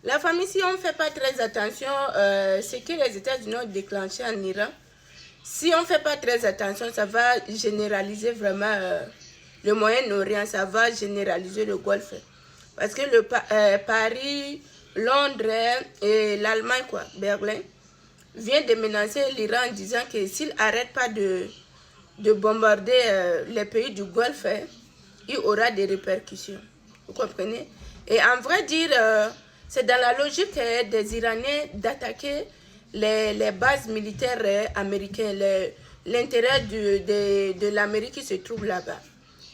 La famille, si on ne fait pas très attention, ce que les États-Unis ont déclenché en Iran, si on ne fait pas très attention, ça va généraliser vraiment le Moyen-Orient, ça va généraliser le Golfe. Parce que Paris, Londres et l'Allemagne, quoi, Berlin, vient de menacer l'Iran en disant que s'il n'arrête pas de bombarder les pays du Golfe, il aura des répercussions. Vous comprenez? Et en vrai dire, c'est dans la logique des Iraniens d'attaquer les bases militaires américaines, l'intérêt de l'Amérique qui se trouve là-bas.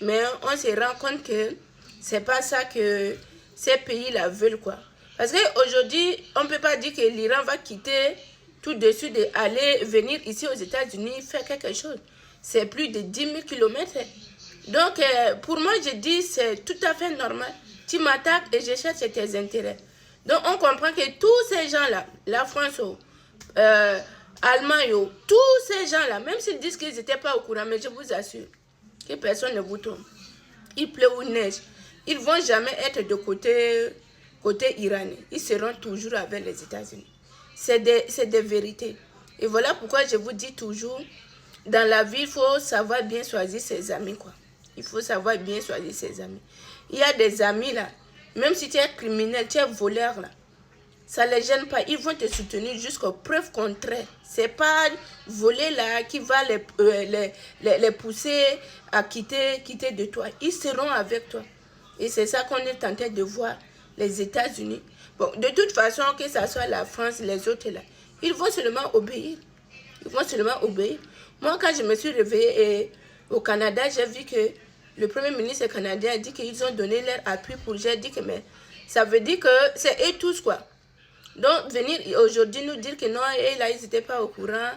Mais on se rend compte que c'est pas ça que ces pays-là veulent, quoi. Parce qu'aujourd'hui, on ne peut pas dire que l'Iran va quitter tout de suite et aller venir ici aux États-Unis faire quelque chose. C'est plus de 10 000 kilomètres. Donc, pour moi, je dis c'est tout à fait normal. Tu m'attaques et je cherche tes intérêts. Donc, on comprend que tous ces gens-là, la France, Allemagne, tous ces gens-là, même s'ils disent qu'ils n'étaient pas au courant, mais je vous assure que personne ne vous trompe. Il pleut ou neige, ils ne vont jamais être de côté iranien. Ils seront toujours avec les États-Unis. C'est des vérités. Et voilà pourquoi je vous dis toujours, dans la vie, il faut savoir bien choisir ses amis, quoi. Il faut savoir bien choisir ses amis. Il y a des amis, là, même si tu es criminel, tu es voleur, là, ça ne les gêne pas. Ils vont te soutenir jusqu'aux preuves contraires. Ce n'est pas voler, là, qui va les pousser à quitter de toi. Ils seront avec toi. Et c'est ça qu'on est en train de voir. Les États-Unis. Bon, de toute façon, que ce soit la France, les autres, là, ils vont seulement obéir. Ils vont seulement obéir. Moi, quand je me suis réveillée au Canada, j'ai vu que le Premier ministre canadien a dit qu'ils ont donné leur appui pour... J'ai dit que mais ça veut dire que c'est eux tous, quoi. Donc, venir aujourd'hui nous dire que non, et là, ils n'étaient pas au courant,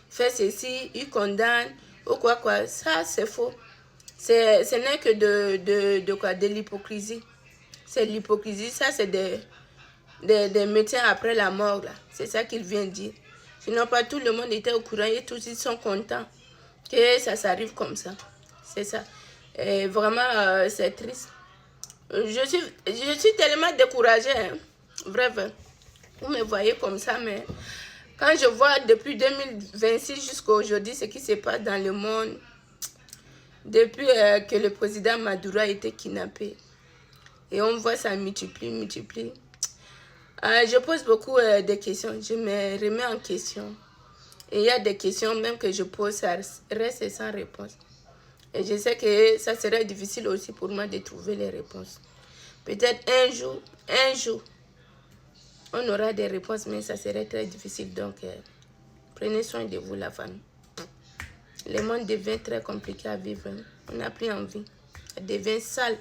faire ceci, ils condamnent, ou quoi, ça, c'est faux. Ce n'est que de l'hypocrisie. C'est l'hypocrisie, ça, c'est des médecins après la mort, là. C'est ça qu'il vient dire. Sinon, pas tout le monde était au courant et tous ils sont contents que ça s'arrive comme ça. C'est ça. Et vraiment, c'est triste. Je suis tellement découragée. Hein. Bref, vous me voyez comme ça, mais quand je vois depuis 2026 jusqu'à aujourd'hui ce qui se passe dans le monde, depuis que le président Maduro a été kidnappé, et on voit ça multiplie. Je pose beaucoup de questions, je me remets en question. Et il y a des questions même que je pose, ça reste sans réponse. Et je sais que ça serait difficile aussi pour moi de trouver les réponses. Peut-être un jour, on aura des réponses, mais ça serait très difficile. Donc, prenez soin de vous, la famille. Le monde devient très compliqué à vivre. On n'a plus envie. Ça devient sale.